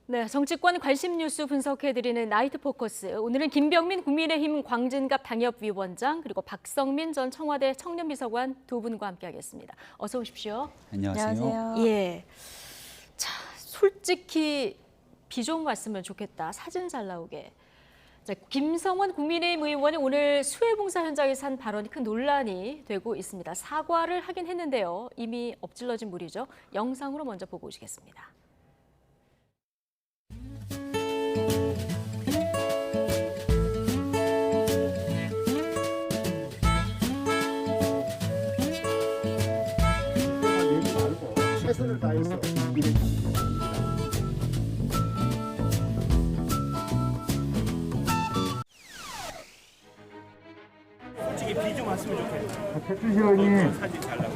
네, 정치권 관심 뉴스 분석해드리는 나이트 포커스. 오늘은 김병민 국민의힘 광진갑 당협위원장 그리고 박성민 전 청와대 청년비서관 두 분과 함께하겠습니다. 어서 오십시오. 안녕하세요. 예, 자, 솔직히 비 좀 왔으면 좋겠다. 사진 잘 나오게. 자, 김성원 국민의힘 의원이 오늘 수해봉사 현장에서 한 발언이 큰 논란이 되고 있습니다. 사과를 하긴 했는데요. 이미 엎질러진 물이죠. 영상으로 먼저 보고 오시겠습니다. 최선을 다해서 준비를 솔직히 비 좀 왔으면 좋겠다. 백준실 의원님, 사진 잘 나고.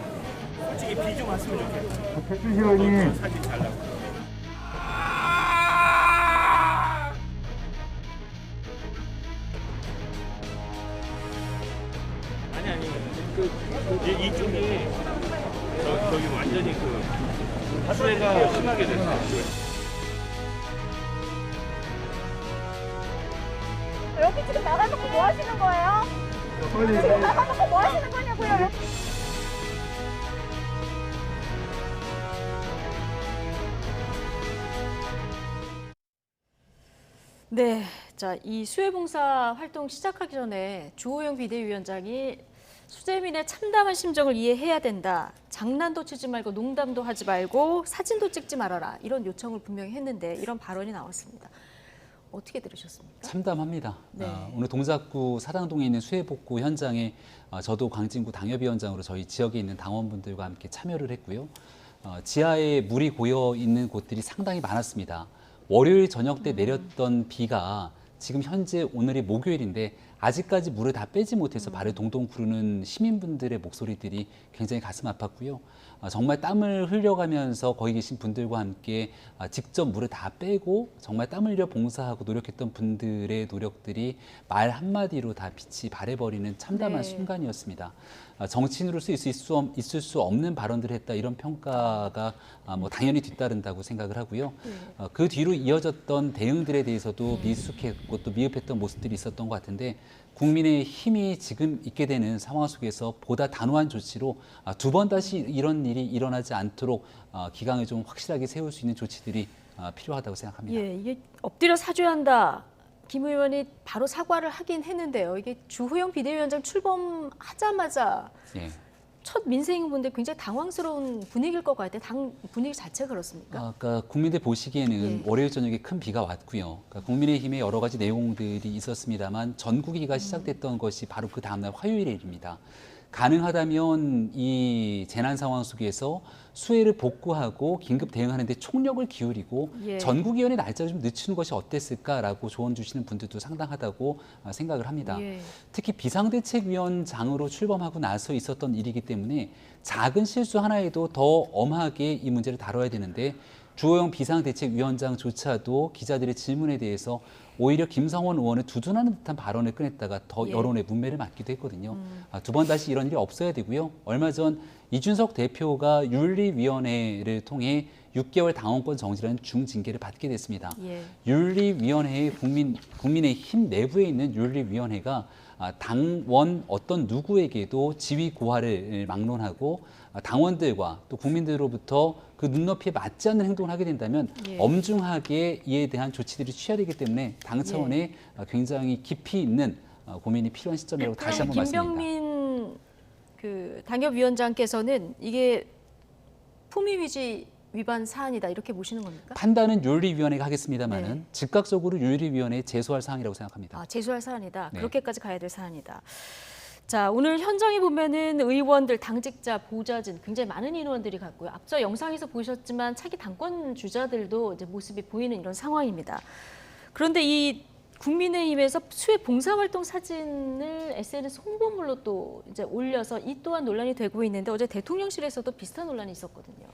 솔직히 비 좀 왔으면 좋겠다. 백준실 의원님. 사진 잘 나고. 아니 이쪽이 저기 완전히 그 수해가 심하게 됐어요. 여기 지금 나가놓고 뭐 하시는 거예요? 지금 나가놓고 뭐 하시는 거냐고요? 네, 자, 이 수해봉사 활동 시작하기 전에 주호영 비대위원장이 수재민의 참담한 심정을 이해해야 된다. 장난도 치지 말고 농담도 하지 말고 사진도 찍지 말아라. 이런 요청을 분명히 했는데 이런 발언이 나왔습니다. 어떻게 들으셨습니까? 참담합니다. 네. 오늘 동작구 사당동에 있는 수해복구 현장에 저도 광진구 당협위원장으로 저희 지역에 있는 당원분들과 함께 참여를 했고요. 지하에 물이 고여 있는 곳들이 상당히 많았습니다. 월요일 저녁 때 내렸던 비가 지금 현재 오늘이 목요일인데 아직까지 물을 다 빼지 못해서 발을 동동 구르는 시민분들의 목소리들이 굉장히 가슴 아팠고요. 정말 땀을 흘려가면서 거기 계신 분들과 함께 직접 물을 다 빼고 정말 땀을 흘려 봉사하고 노력했던 분들의 노력들이 말 한마디로 다 빛이 발해버리는 참담한 네. 순간이었습니다. 정치인으로서 있을 수 없는 발언들을 했다 이런 평가가 뭐 당연히 뒤따른다고 생각을 하고요. 그 뒤로 이어졌던 대응들에 대해서도 미숙했고 또 미흡했던 모습들이 있었던 것 같은데 국민의 힘이 지금 있게 되는 상황 속에서 보다 단호한 조치로 두 번 다시 이런 일이 일어나지 않도록 기강을 좀 확실하게 세울 수 있는 조치들이 필요하다고 생각합니다. 예, 이게 엎드려 사죄 한다. 김 의원이 바로 사과를 하긴 했는데요. 이게 주호영 비대위원장 출범하자마자 예. 첫 민생인분들 굉장히 당황스러운 분위기일 것 같아요. 당 분위기 자체가 그렇습니까? 그러니까 국민들 보시기에는 예. 월요일 저녁에 큰 비가 왔고요. 그러니까 국민의힘의 여러 가지 내용들이 있었습니다만 전국위기가 시작됐던 것이 바로 그 다음날 화요일의 일입니다. 가능하다면 이 재난 상황 속에서 수해를 복구하고 긴급 대응하는 데 총력을 기울이고 예. 전국위원회 날짜를 좀 늦추는 것이 어땠을까라고 조언 주시는 분들도 상당하다고 생각을 합니다. 예. 특히 비상대책위원장으로 출범하고 나서 있었던 일이기 때문에 작은 실수 하나에도 더 엄하게 이 문제를 다뤄야 되는데 주호영 비상대책위원장조차도 기자들의 질문에 대해서 오히려 김성원 의원을 두둔하는 듯한 발언을 꺼냈다가 더 예. 여론의 문매를 맞기도 했거든요. 두 번 다시 이런 일이 없어야 되고요. 얼마 전 이준석 대표가 윤리위원회를 통해 6개월 당원권 정지라는 중징계를 받게 됐습니다. 예. 윤리위원회의 국민의힘 내부에 있는 윤리위원회가 당원 어떤 누구에게도 지위 고하를 막론하고 당원들과 또 국민들로부터 그 눈높이에 맞지 않는 행동을 하게 된다면 예. 엄중하게 이에 대한 조치들이 취해야 되기 때문에 당 차원의 굉장히 깊이 있는 고민이 필요한 시점이라고 다시 한번 말씀드립니다. 김병민 그 당협위원장께서는 이게 품위위지 위반 사안이다 이렇게 보시는 겁니까? 판단은 윤리위원회가 하겠습니다만은 네. 즉각적으로 윤리위원회에 제소할 사항이라고 생각합니다. 아, 제소할 사안이다. 네. 그렇게까지 가야 될 사안이다. 자, 오늘 현장에 보면은 의원들, 당직자, 보좌진 굉장히 많은 인원들이 갔고요. 앞서 영상에서 보셨지만 차기 당권 주자들도 이제 모습이 보이는 이런 상황입니다. 그런데 이 국민의힘에서 수해 봉사활동 사진을 SNS 홍보물로 또 이제 올려서 이 또한 논란이 되고 있는데 어제 대통령실에서도 비슷한 논란이 있었거든요.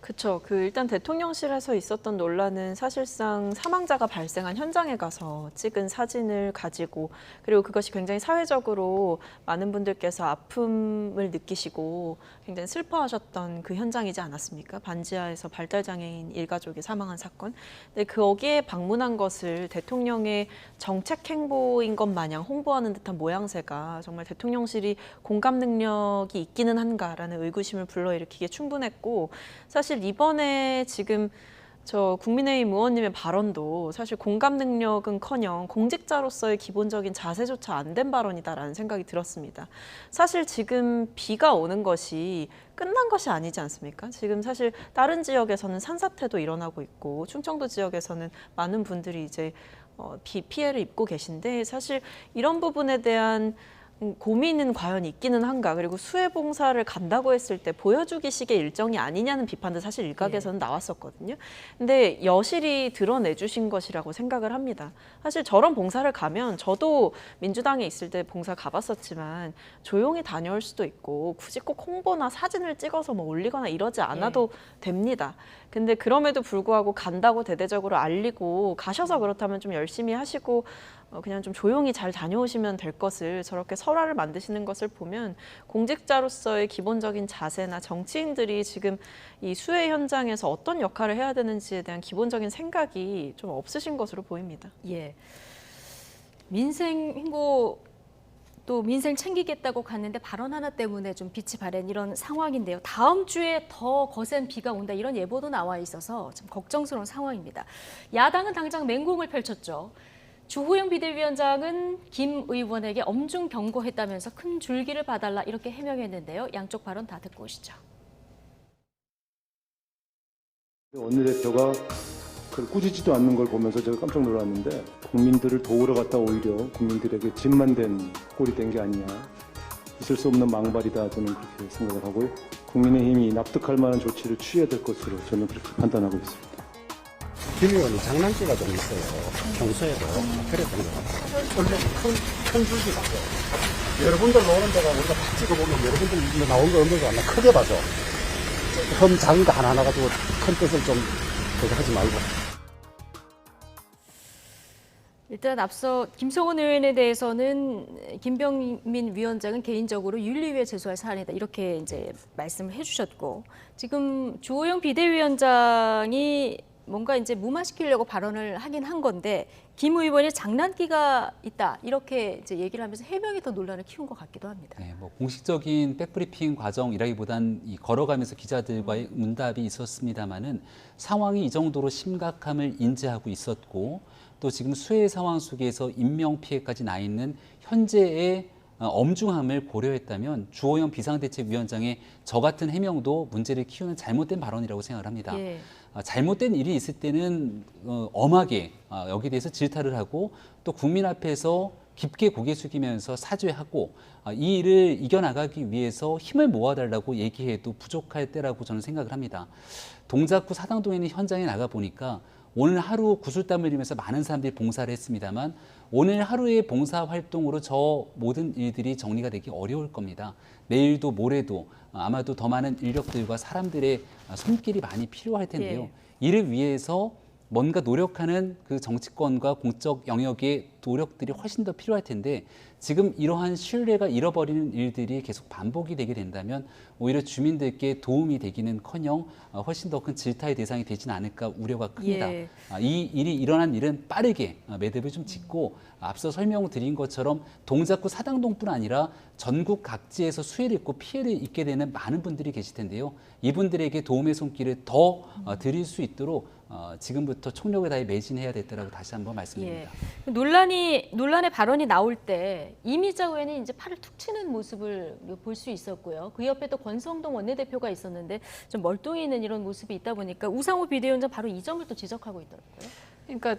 그렇죠. 일단 대통령실에서 있었던 논란은 사실상 사망자가 발생한 현장에 가서 찍은 사진을 가지고 그리고 그것이 굉장히 사회적으로 많은 분들께서 아픔을 느끼시고 굉장히 슬퍼하셨던 그 현장이지 않았습니까? 반지하에서 발달장애인 일가족이 사망한 사건. 근데 거기에 방문한 것을 대통령의 정책 행보인 것 마냥 홍보하는 듯한 모양새가 정말 대통령실이 공감 능력이 있기는 한가라는 의구심을 불러일으키기에 충분했고 사실 이번에 지금 저 국민의힘 의원님의 발언도 사실 공감 능력은커녕 공직자로서의 기본적인 자세조차 안 된 발언이다라는 생각이 들었습니다. 사실 지금 비가 오는 것이 끝난 것이 아니지 않습니까? 지금 사실 다른 지역에서는 산사태도 일어나고 있고 충청도 지역에서는 많은 분들이 이제 비 피해를 입고 계신데 사실 이런 부분에 대한 고민은 과연 있기는 한가. 그리고 수해 봉사를 간다고 했을 때 보여주기식의 일정이 아니냐는 비판도 사실 일각에서는 나왔었거든요. 근데 여실히 드러내 주신 것이라고 생각을 합니다. 사실 저런 봉사를 가면 저도 민주당에 있을 때 봉사 가봤었지만 조용히 다녀올 수도 있고 굳이 꼭 홍보나 사진을 찍어서 뭐 올리거나 이러지 않아도 됩니다. 근데 그럼에도 불구하고 간다고 대대적으로 알리고 가셔서 그렇다면 좀 열심히 하시고 그냥 좀 조용히 잘 다녀오시면 될 것을 저렇게 설화를 만드시는 것을 보면 공직자로서의 기본적인 자세나 정치인들이 지금 이 수해 현장에서 어떤 역할을 해야 되는지에 대한 기본적인 생각이 좀 없으신 것으로 보입니다. 예. 민생 행보 또 민생 챙기겠다고 갔는데 발언 하나 때문에 좀 빛이 바랜 이런 상황인데요. 다음 주에 더 거센 비가 온다 이런 예보도 나와 있어서 좀 걱정스러운 상황입니다. 야당은 당장 맹공을 펼쳤죠. 주호영 비대위원장은 김 의원에게 엄중 경고했다면서 큰 줄기를 봐달라 이렇게 해명했는데요. 양쪽 발언 다 듣고 오시죠. 원내대표가 그걸 꾸짖지도 않는 걸 보면서 제가 깜짝 놀랐는데 국민들을 도우러 갔다 오히려 국민들에게 짐만 된 꼴이 된 게 아니냐. 있을 수 없는 망발이다 저는 그렇게 생각을 하고요. 국민의힘이 납득할 만한 조치를 취해야 될 것으로 저는 그렇게 판단하고 있습니다. 김 의원이 장난기가 좀 있어요. 평소에도 그랬던 것 같아요. 원래 큰 줄기 봐죠. 여러분들 노는 데가 우리가 다 찍어보면 여러분들 나온 거 없는 거 하나 크게 봐죠. 흠 작은 거 하나 가지고 큰 뜻을 좀 그렇게 하지 말고. 일단 앞서 김성원 의원에 대해서는 김병민 위원장은 개인적으로 윤리위에 제소할 사안이다 이렇게 이제 말씀을 해주셨고 지금 주호영 비대위원장이 뭔가 이제 무마시키려고 발언을 하긴 한 건데 김 의원이 장난기가 있다 이렇게 이제 얘기를 하면서 해명이 더 논란을 키운 것 같기도 합니다. 네, 뭐 공식적인 백브리핑 과정이라기보단 이 걸어가면서 기자들과의 문답이 있었습니다만은 상황이 이 정도로 심각함을 인지하고 있었고 또 지금 수해 상황 속에서 인명 피해까지 나 있는 현재의 엄중함을 고려했다면 주호영 비상대책위원장의 저 같은 해명도 문제를 키우는 잘못된 발언이라고 생각을 합니다. 예. 잘못된 일이 있을 때는 엄하게 여기에 대해서 질타를 하고 또 국민 앞에서 깊게 고개 숙이면서 사죄하고 이 일을 이겨나가기 위해서 힘을 모아달라고 얘기해도 부족할 때라고 저는 생각을 합니다. 동작구 사당동에 있는 현장에 나가 보니까 오늘 하루 구슬땀 흘리면서 많은 사람들이 봉사를 했습니다만 오늘 하루의 봉사 활동으로 저 모든 일들이 정리가 되기 어려울 겁니다. 내일도 모레도 아마도 더 많은 인력들과 사람들의 손길이 많이 필요할 텐데요. 예. 이를 위해서 뭔가 노력하는 그 정치권과 공적 영역의 노력들이 훨씬 더 필요할 텐데 지금 이러한 신뢰가 잃어버리는 일들이 계속 반복이 되게 된다면 오히려 주민들께 도움이 되기는커녕 훨씬 더 큰 질타의 대상이 되진 않을까 우려가 큽니다. 예. 이 일이 일어난 일은 빠르게 매듭을 좀 짓고 앞서 설명드린 것처럼 동작구 사당동뿐 아니라 전국 각지에서 수해를 입고 피해를 입게 되는 많은 분들이 계실 텐데요. 이분들에게 도움의 손길을 더 드릴 수 있도록 지금부터 총력을 다해 매진해야 됐다라고 다시 한번 말씀드립니다. 예. 논란의 발언이 나올 때 이미자 의원이 이제 팔을 툭 치는 모습을 볼 수 있었고요. 그 옆에 또 권성동 원내대표가 있었는데 좀 멀뚱히 있는 이런 모습이 있다 보니까 우상호 비대위원장 바로 이 점을 또 지적하고 있더라고요. 그러니까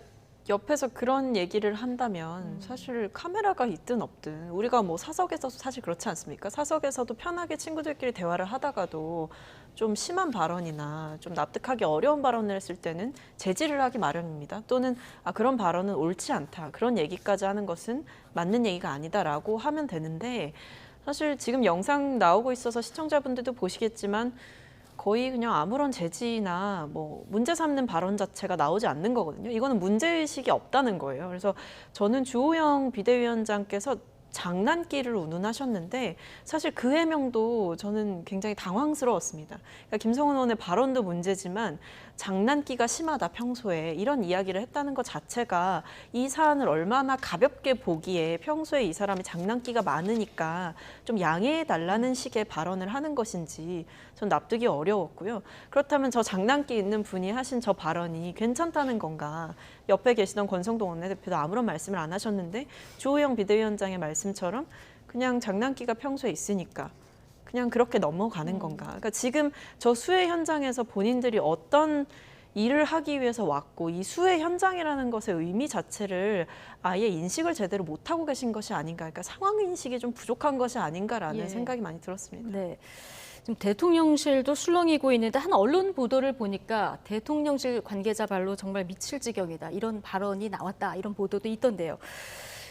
옆에서 그런 얘기를 한다면 사실 카메라가 있든 없든 우리가 뭐 사석에서도 사실 그렇지 않습니까? 사석에서도 편하게 친구들끼리 대화를 하다가도 좀 심한 발언이나 좀 납득하기 어려운 발언을 했을 때는 제지를 하기 마련입니다. 또는 그런 발언은 옳지 않다. 그런 얘기까지 하는 것은 맞는 얘기가 아니다라고 하면 되는데 사실 지금 영상 나오고 있어서 시청자분들도 보시겠지만 거의 그냥 아무런 제지나 뭐 문제 삼는 발언 자체가 나오지 않는 거거든요. 이거는 문제의식이 없다는 거예요. 그래서 저는 주호영 비대위원장께서 장난기를 운운하셨는데 사실 그 해명도 저는 굉장히 당황스러웠습니다. 그러니까 김성은 의원의 발언도 문제지만 장난기가 심하다 평소에 이런 이야기를 했다는 것 자체가 이 사안을 얼마나 가볍게 보기에 평소에 이 사람이 장난기가 많으니까 좀 양해해달라는 식의 발언을 하는 것인지 전 납득이 어려웠고요. 그렇다면 저 장난기 있는 분이 하신 저 발언이 괜찮다는 건가? 옆에 계시던 권성동 원내대표도 아무런 말씀을 안 하셨는데 주호영 비대위원장의 말씀처럼 그냥 장난기가 평소에 있으니까 그냥 그렇게 넘어가는 건가. 그러니까 지금 저 수해 현장에서 본인들이 어떤 일을 하기 위해서 왔고 이 수해 현장이라는 것의 의미 자체를 아예 인식을 제대로 못하고 계신 것이 아닌가. 그러니까 상황 인식이 좀 부족한 것이 아닌가라는 예. 생각이 많이 들었습니다. 네. 지금 대통령실도 술렁이고 있는데 한 언론 보도를 보니까 대통령실 관계자 발로 정말 미칠 지경이다. 이런 발언이 나왔다. 이런 보도도 있던데요.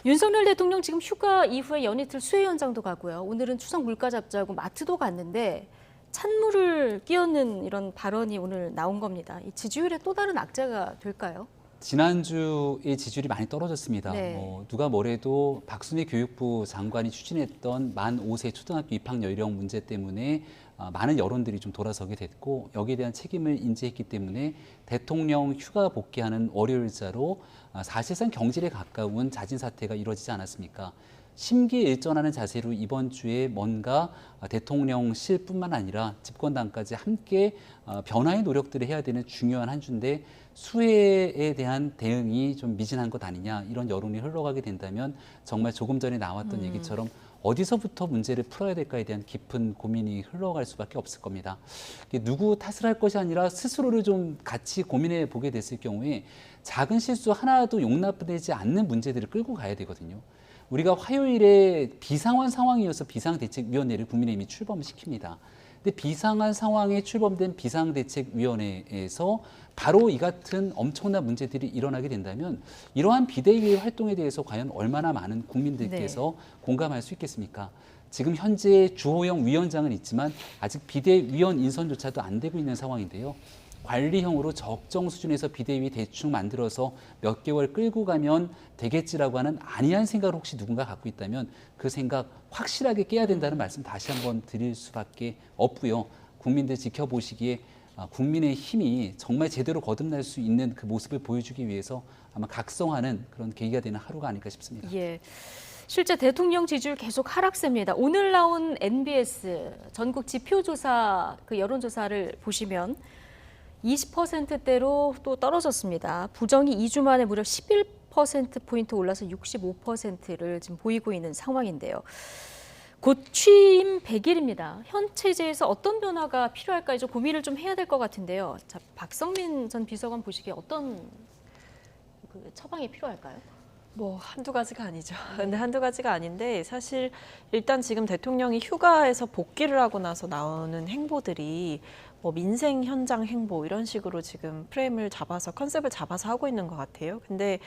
윤석열 대통령 지금 휴가 이후에 연이틀 수해 현장도 가고요. 오늘은 추석 물가 잡자고 마트도 갔는데 찬물을 끼얹는 이런 발언이 오늘 나온 겁니다. 이 지지율의 또 다른 악재가 될까요? 지난주에 지지율이 많이 떨어졌습니다. 네. 누가 뭐래도 박순애 교육부 장관이 추진했던 만 5세 초등학교 입학 연령 문제 때문에 많은 여론들이 좀 돌아서게 됐고 여기에 대한 책임을 인지했기 때문에 대통령 휴가 복귀하는 월요일자로 사실상 경질에 가까운 자진 사퇴가 이루어지지 않았습니까? 심기일전하는 자세로 이번 주에 뭔가 대통령실뿐만 아니라 집권당까지 함께 변화의 노력들을 해야 되는 중요한 한 주인데 수해에 대한 대응이 좀 미진한 것 아니냐 이런 여론이 흘러가게 된다면 정말 조금 전에 나왔던 얘기처럼 어디서부터 문제를 풀어야 될까에 대한 깊은 고민이 흘러갈 수밖에 없을 겁니다. 누구 탓을 할 것이 아니라 스스로를 좀 같이 고민해 보게 됐을 경우에 작은 실수 하나도 용납되지 않는 문제들을 끌고 가야 되거든요. 우리가 화요일에 비상한 상황이어서 비상대책위원회를 국민의힘이 출범시킵니다. 근데 비상한 상황에 출범된 비상대책위원회에서 바로 이 같은 엄청난 문제들이 일어나게 된다면 이러한 비대위의 활동에 대해서 과연 얼마나 많은 국민들께서 공감할 수 있겠습니까? 지금 현재 주호영 위원장은 있지만 아직 비대위원 인선조차도 안 되고 있는 상황인데요. 관리형으로 적정 수준에서 비대위 대충 만들어서 몇 개월 끌고 가면 되겠지라고 하는 안이한 생각을 혹시 누군가 갖고 있다면 그 생각 확실하게 깨야 된다는 말씀 다시 한번 드릴 수밖에 없고요. 국민들 지켜보시기에 국민의 힘이 정말 제대로 거듭날 수 있는 그 모습을 보여주기 위해서 아마 각성하는 그런 계기가 되는 하루가 아닐까 싶습니다. 예. 실제 대통령 지지율 계속 하락세입니다. 오늘 나온 NBS 전국 지표조사 그 여론조사를 보시면 20%대로 또 떨어졌습니다. 부정이 2주 만에 무려 11%포인트 올라서 65%를 지금 보이고 있는 상황인데요. 곧 취임 100일입니다. 현 체제에서 어떤 변화가 필요할까 좀 고민을 좀 해야 될 것 같은데요. 자, 박성민 전 비서관 보시기에 어떤 그 처방이 필요할까요? 뭐 한두 가지가 아니죠. 근데 한두 가지가 아닌데 사실 일단 지금 대통령이 휴가에서 복귀를 하고 나서 나오는 행보들이 뭐 민생 현장 행보 이런 식으로 지금 프레임을 잡아서 컨셉을 잡아서 하고 있는 것 같아요. 근데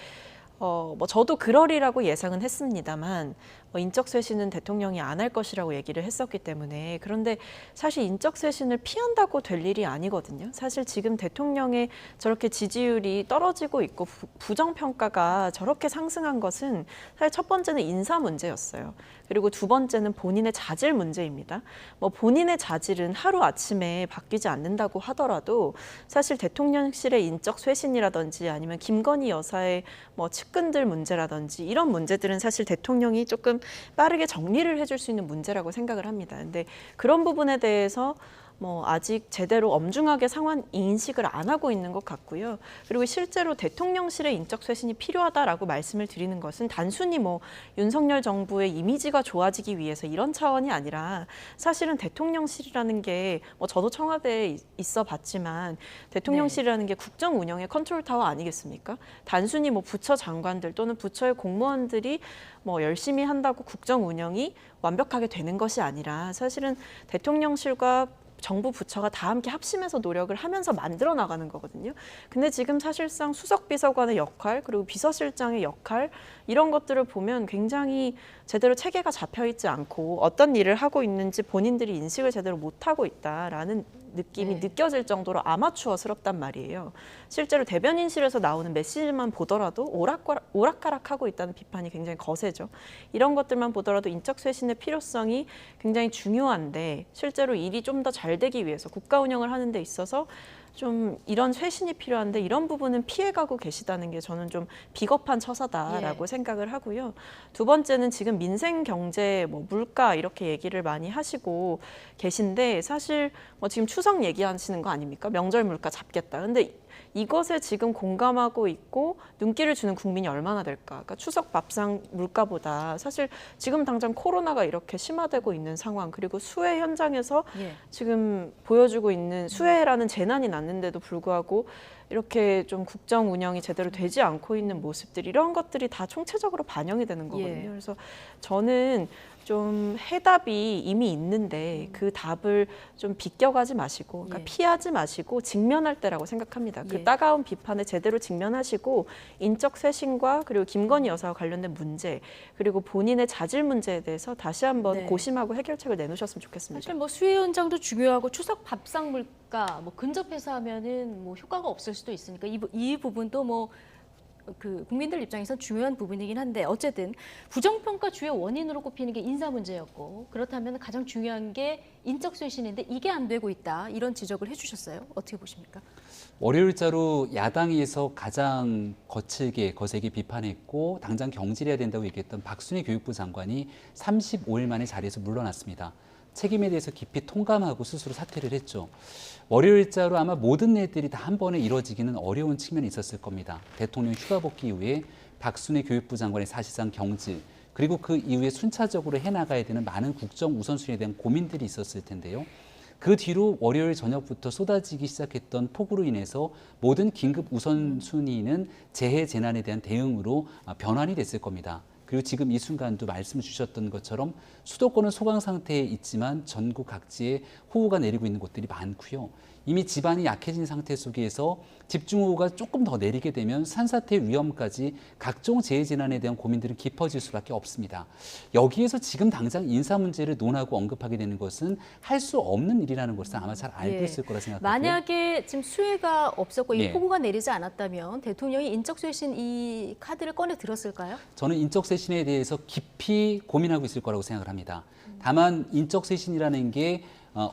뭐 저도 그러리라고 예상은 했습니다만 인적 쇄신은 대통령이 안 할 것이라고 얘기를 했었기 때문에 그런데 사실 인적 쇄신을 피한다고 될 일이 아니거든요. 사실 지금 대통령의 저렇게 지지율이 떨어지고 있고 부정평가가 저렇게 상승한 것은 사실 첫 번째는 인사 문제였어요. 그리고 두 번째는 본인의 자질 문제입니다. 뭐 본인의 자질은 하루아침에 바뀌지 않는다고 하더라도 사실 대통령실의 인적 쇄신이라든지 아니면 김건희 여사의 뭐 측근들 문제라든지 이런 문제들은 사실 대통령이 조금 빠르게 정리를 해줄 수 있는 문제라고 생각을 합니다. 근데 그런 부분에 대해서 뭐 아직 제대로 엄중하게 상황 인식을 안 하고 있는 것 같고요. 그리고 실제로 대통령실의 인적 쇄신이 필요하다라고 말씀을 드리는 것은 단순히 뭐 윤석열 정부의 이미지가 좋아지기 위해서 이런 차원이 아니라 사실은 대통령실이라는 게 뭐 저도 청와대에 있어 봤지만 대통령실이라는 게 국정 운영의 컨트롤 타워 아니겠습니까? 단순히 뭐 부처 장관들 또는 부처의 공무원들이 뭐 열심히 한다고 국정 운영이 완벽하게 되는 것이 아니라 사실은 대통령실과 정부 부처가 다 함께 합심해서 노력을 하면서 만들어 나가는 거거든요. 근데 지금 사실상 수석 비서관의 역할 그리고 비서실장의 역할 이런 것들을 보면 굉장히 제대로 체계가 잡혀 있지 않고 어떤 일을 하고 있는지 본인들이 인식을 제대로 못 하고 있다라는 느낌이 네. 느껴질 정도로 아마추어스럽단 말이에요. 실제로 대변인실에서 나오는 메시지만 보더라도 오락가락하고 있다는 비판이 굉장히 거세죠. 이런 것들만 보더라도 인적 쇄신의 필요성이 굉장히 중요한데 실제로 일이 좀 더 잘 되기 위해서 국가 운영을 하는 데 있어서 좀 이런 쇄신이 필요한데 이런 부분은 피해가고 계시다는 게 저는 좀 비겁한 처사다라고 예. 생각을 하고요. 두 번째는 지금 민생 경제, 뭐 물가 이렇게 얘기를 많이 하시고 계신데 사실 뭐 지금 추석 얘기하시는 거 아닙니까? 명절 물가 잡겠다. 근데 이것에 지금 공감하고 있고 눈길을 주는 국민이 얼마나 될까? 그러니까 추석 밥상 물가보다 사실 지금 당장 코로나가 이렇게 심화되고 있는 상황 그리고 수해 현장에서 예. 지금 보여주고 있는 수해라는 재난이 났는데도 불구하고 이렇게 좀 국정 운영이 제대로 되지 않고 있는 모습들 이런 것들이 다 총체적으로 반영이 되는 거거든요. 예. 그래서 저는 좀 해답이 이미 있는데 그 답을 좀 비껴가지 마시고 그러니까 예. 피하지 마시고 직면할 때라고 생각합니다. 그 예. 따가운 비판에 제대로 직면하시고 인적 쇄신과 그리고 김건희 여사와 관련된 문제 그리고 본인의 자질 문제에 대해서 다시 한번 네. 고심하고 해결책을 내놓으셨으면 좋겠습니다. 사실 뭐 수해 현장도 중요하고 추석 밥상 물가 뭐 근접해서 하면은 뭐 효과가 없을 수도 있으니까 이 부분도 뭐 그 국민들 입장에선 중요한 부분이긴 한데 어쨌든 부정평가 주요 원인으로 꼽히는 게 인사 문제였고 그렇다면 가장 중요한 게 인적 쇄신인데 이게 안 되고 있다 이런 지적을 해주셨어요. 어떻게 보십니까? 월요일자로 야당에서 가장 거세게 비판했고 당장 경질해야 된다고 얘기했던 박순희 교육부 장관이 35일 만에 자리에서 물러났습니다. 책임에 대해서 깊이 통감하고 스스로 사퇴를 했죠. 월요일자로 아마 모든 일들이 다 한 번에 이루어지기는 어려운 측면이 있었을 겁니다. 대통령 휴가 복귀 이후에 박순희 교육부 장관의 사실상 경질, 그리고 그 이후에 순차적으로 해나가야 되는 많은 국정 우선순위에 대한 고민들이 있었을 텐데요. 그 뒤로 월요일 저녁부터 쏟아지기 시작했던 폭우로 인해서 모든 긴급 우선순위는 재해 재난에 대한 대응으로 변환이 됐을 겁니다. 그리고 지금 이 순간도 말씀 주셨던 것처럼 수도권은 소강 상태에 있지만 전국 각지에 호우가 내리고 있는 곳들이 많고요. 이미 지반이 약해진 상태 속에서 집중호우가 조금 더 내리게 되면 산사태 위험까지 각종 재해재난에 대한 고민들은 깊어질 수밖에 없습니다. 여기에서 지금 당장 인사 문제를 논하고 언급하게 되는 것은 할 수 없는 일이라는 것을 아마 잘 알고 예. 있을 거라 생각하고요. 만약에 지금 수해가 없었고 이 예. 폭우가 내리지 않았다면 대통령이 인적 쇄신 이 카드를 꺼내 들었을까요? 저는 인적 쇄신에 대해서 깊이 고민하고 있을 거라고 생각을 합니다. 다만 인적 쇄신이라는 게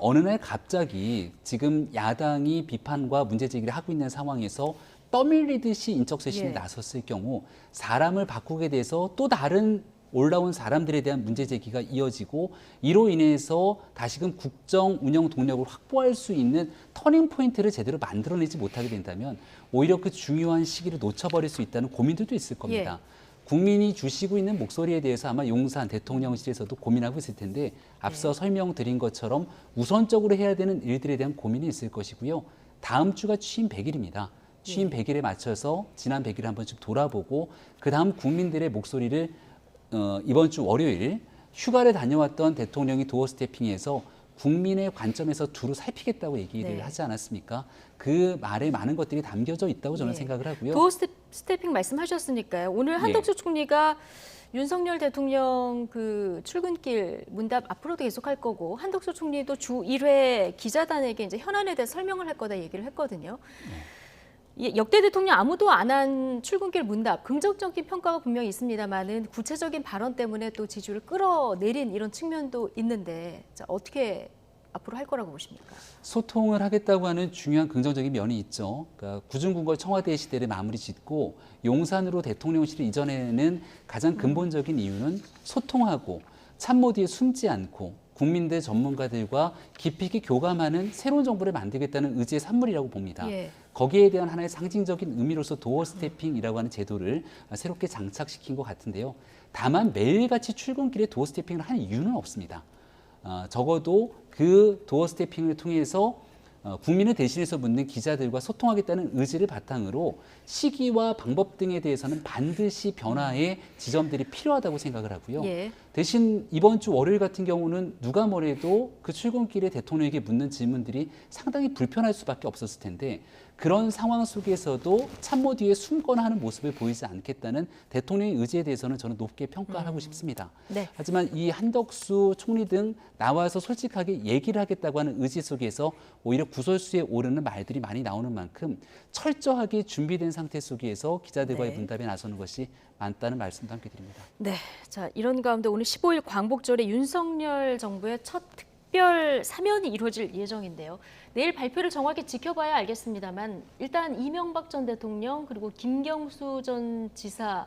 어느 날 갑자기 지금 야당이 비판과 문제 제기를 하고 있는 상황에서 떠밀리듯이 인적 쇄신에 예. 나섰을 경우 사람을 바꾸게 돼서 또 다른 올라온 사람들에 대한 문제 제기가 이어지고 이로 인해서 다시금 국정 운영 동력을 확보할 수 있는 터닝 포인트를 제대로 만들어내지 못하게 된다면 오히려 그 중요한 시기를 놓쳐버릴 수 있다는 고민들도 있을 겁니다. 국민이 주시고 있는 목소리에 대해서 아마 용산 대통령실에서도 고민하고 있을 텐데 앞서 설명드린 것처럼 우선적으로 해야 되는 일들에 대한 고민이 있을 것이고요. 다음 주가 취임 100일입니다. 취임 100일에 맞춰서 지난 100일을 한번 좀 돌아보고 그다음 국민들의 목소리를 이번 주 월요일 휴가를 다녀왔던 대통령이 도어 스태핑에서 국민의 관점에서 두루 살피겠다고 얘기를 네. 하지 않았습니까? 그 말에 많은 것들이 담겨져 있다고 저는 예. 생각을 하고요. 도어 스태핑 말씀하셨으니까요. 오늘 한덕수 총리가 윤석열 대통령 그 출근길 문답 앞으로도 계속할 거고 한덕수 총리도 주 1회 기자단에게 이제 현안에 대해 설명을 할 거다 얘기를 했거든요. 역대 대통령 아무도 안 한 출근길 문답 긍정적인 평가가 분명히 있습니다만은 구체적인 발언 때문에 또 지지율을 끌어내린 이런 측면도 있는데 자, 어떻게 앞으로 할 거라고 보십니까? 소통을 하겠다고 하는 중요한 긍정적인 면이 있죠. 그러니까 구중궁궐 청와대 시대를 마무리 짓고 용산으로 대통령실을 이전에는 가장 근본적인 이유는 소통하고 참모 뒤에 숨지 않고 국민들 전문가들과 깊이 있게 교감하는 새로운 정부를 만들겠다는 의지의 산물이라고 봅니다. 예. 거기에 대한 하나의 상징적인 의미로서 도어 스태핑이라고 하는 제도를 새롭게 장착시킨 것 같은데요. 다만 매일같이 출근길에 도어 스태핑을 할 이유는 없습니다. 적어도 그 도어 스태핑을 통해서 국민을 대신해서 묻는 기자들과 소통하겠다는 의지를 바탕으로 시기와 방법 등에 대해서는 반드시 변화의 지점들이 필요하다고 생각을 하고요. 예. 대신 이번 주 월요일 같은 경우는 누가 뭐래도 그 출근길에 대통령에게 묻는 질문들이 상당히 불편할 수밖에 없었을 텐데 그런 상황 속에서도 참모 뒤에 숨거나 하는 모습을 보이지 않겠다는 대통령의 의지에 대해서는 저는 높게 평가하고 싶습니다. 네. 하지만 이 한덕수 총리 등 나와서 솔직하게 얘기를 하겠다고 하는 의지 속에서 오히려 구설수에 오르는 말들이 많이 나오는 만큼 철저하게 준비된 상태 속에서 기자들과의 네. 문답에 나서는 것이 맞다는 말씀도 함께 드립니다. 네. 자, 이런 가운데 오늘 15일 광복절에 윤석열 정부의 첫 특별 사면이 이루어질 예정인데요. 내일 발표를 정확히 지켜봐야 알겠습니다만 일단 이명박 전 대통령 그리고 김경수 전 지사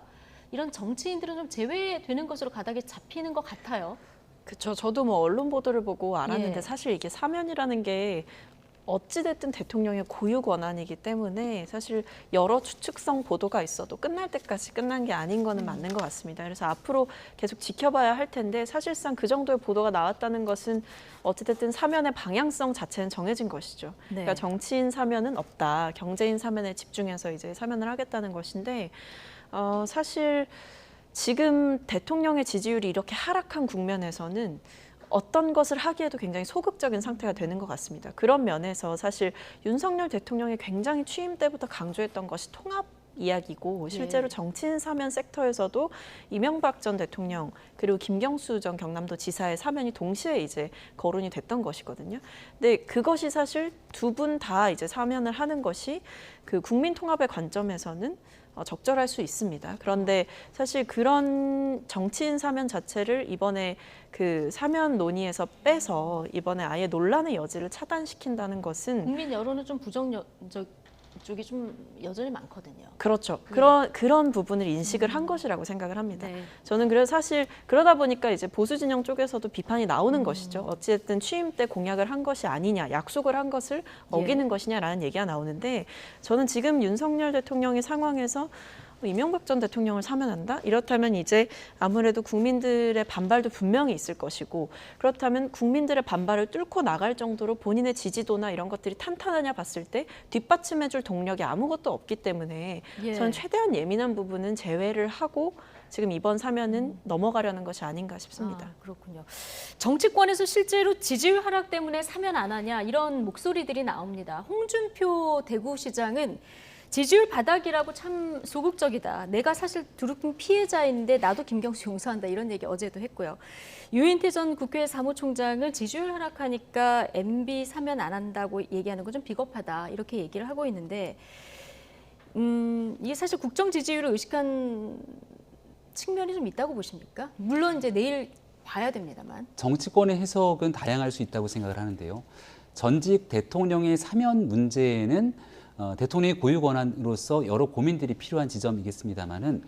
이런 정치인들은 좀 제외되는 것으로 가닥이 잡히는 것 같아요. 그렇죠. 저도 뭐 언론 보도를 보고 알았는데 예. 사실 이게 사면이라는 게 어찌됐든 대통령의 고유 권한이기 때문에 사실 여러 추측성 보도가 있어도 끝날 때까지 끝난 게 아닌 거는 맞는 것 같습니다. 그래서 앞으로 계속 지켜봐야 할 텐데 사실상 그 정도의 보도가 나왔다는 것은 어찌됐든 사면의 방향성 자체는 정해진 것이죠. 네. 그러니까 정치인 사면은 없다. 경제인 사면에 집중해서 이제 사면을 하겠다는 것인데 사실 지금 대통령의 지지율이 이렇게 하락한 국면에서는 어떤 것을 하기에도 굉장히 소극적인 상태가 되는 것 같습니다. 그런 면에서 사실 윤석열 대통령이 굉장히 취임 때부터 강조했던 것이 통합 이야기고 실제로 예. 정치인 사면 섹터에서도 이명박 전 대통령 그리고 김경수 전 경남도 지사의 사면이 동시에 이제 거론이 됐던 것이거든요. 근데 그것이 사실 두 분 다 이제 사면을 하는 것이 그 국민 통합의 관점에서는 적절할 수 있습니다. 그런데 사실 그런 정치인 사면 자체를 이번에 그 사면 논의에서 빼서 이번에 아예 논란의 여지를 차단시킨다는 것은 국민 여론은 좀 부정적 쪽이 좀 여전히 많거든요. 그렇죠. 그런 부분을 인식을 한 것이라고 생각을 합니다. 네. 저는 그래서 사실 그러다 보니까 이제 보수 진영 쪽에서도 비판이 나오는 것이죠. 어찌됐든 취임 때 공약을 한 것이 아니냐, 약속을 한 것을 어기는 것이냐라는 얘기가 나오는데 저는 지금 윤석열 대통령의 상황에서 이명박 전 대통령을 사면한다? 이렇다면 이제 아무래도 국민들의 반발도 분명히 있을 것이고 그렇다면 국민들의 반발을 뚫고 나갈 정도로 본인의 지지도나 이런 것들이 탄탄하냐 봤을 때 뒷받침해줄 동력이 아무것도 없기 때문에 예. 저는 최대한 예민한 부분은 제외를 하고 지금 이번 사면은 넘어가려는 것이 아닌가 싶습니다. 아, 그렇군요. 정치권에서 실제로 지지율 하락 때문에 사면 안 하냐 이런 목소리들이 나옵니다. 홍준표 대구시장은 지지율 바닥이라고 참 소극적이다. 내가 사실 드루킹 피해자인데 나도 김경수 용서한다. 이런 얘기 어제도 했고요. 유인태 전 국회 사무총장은 지지율 하락하니까 MB 사면 안 한다고 얘기하는 건 좀 비겁하다. 이렇게 얘기를 하고 있는데 이게 사실 국정 지지율을 의식한 측면이 좀 있다고 보십니까? 물론 이제 내일 봐야 됩니다만. 정치권의 해석은 다양할 수 있다고 생각을 하는데요. 전직 대통령의 사면 문제는 대통령의 고유 권한으로서 여러 고민들이 필요한 지점이겠습니다만은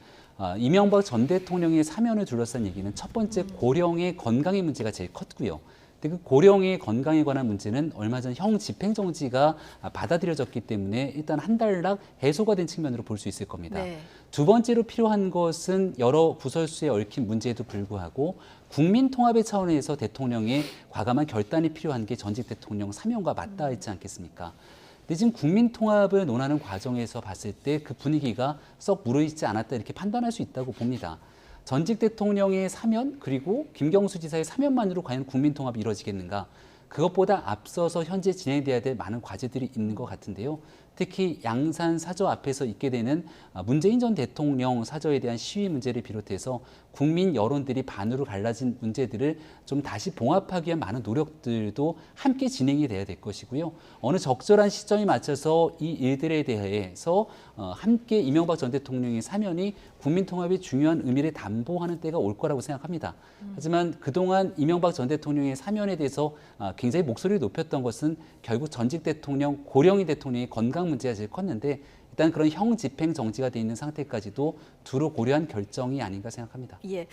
이명박 전 대통령의 사면을 둘러싼 얘기는 첫 번째 고령의 건강의 문제가 제일 컸고요. 근데 그 고령의 건강에 관한 문제는 얼마 전 형 집행정지가 받아들여졌기 때문에 일단 한 달락 해소가 된 측면으로 볼 수 있을 겁니다. 네. 두 번째로 필요한 것은 여러 구설수에 얽힌 문제에도 불구하고 국민 통합의 차원에서 대통령의 과감한 결단이 필요한 게 전직 대통령 사면과 맞닿아 있지 않겠습니까? 근데 지금 국민 통합을 논하는 과정에서 봤을 때 그 분위기가 썩 무르익지 않았다 이렇게 판단할 수 있다고 봅니다. 전직 대통령의 사면 그리고 김경수 지사의 사면만으로 과연 국민 통합이 이루어지겠는가? 그것보다 앞서서 현재 진행돼야 될 많은 과제들이 있는 것 같은데요. 특히 양산 사저 앞에서 있게 되는 문재인 전 대통령 사저에 대한 시위 문제를 비롯해서 국민 여론들이 반으로 갈라진 문제들을 좀 다시 봉합하기 위한 많은 노력들도 함께 진행이 돼야 될 것이고요. 어느 적절한 시점에 맞춰서 이 일들에 대해서 함께 이명박 전 대통령의 사면이 국민 통합의 중요한 의미를 담보하는 때가 올 거라고 생각합니다. 하지만 그동안 이명박 전 대통령의 사면에 대해서 굉장히 목소리를 높였던 것은 결국 전직 대통령, 고령의 대통령의 건강 문제가 제일 컸는데 일단 그런 형 집행 정지가 돼 있는 상태까지도 두루 고려한 결정이 아닌가 생각합니다. 예.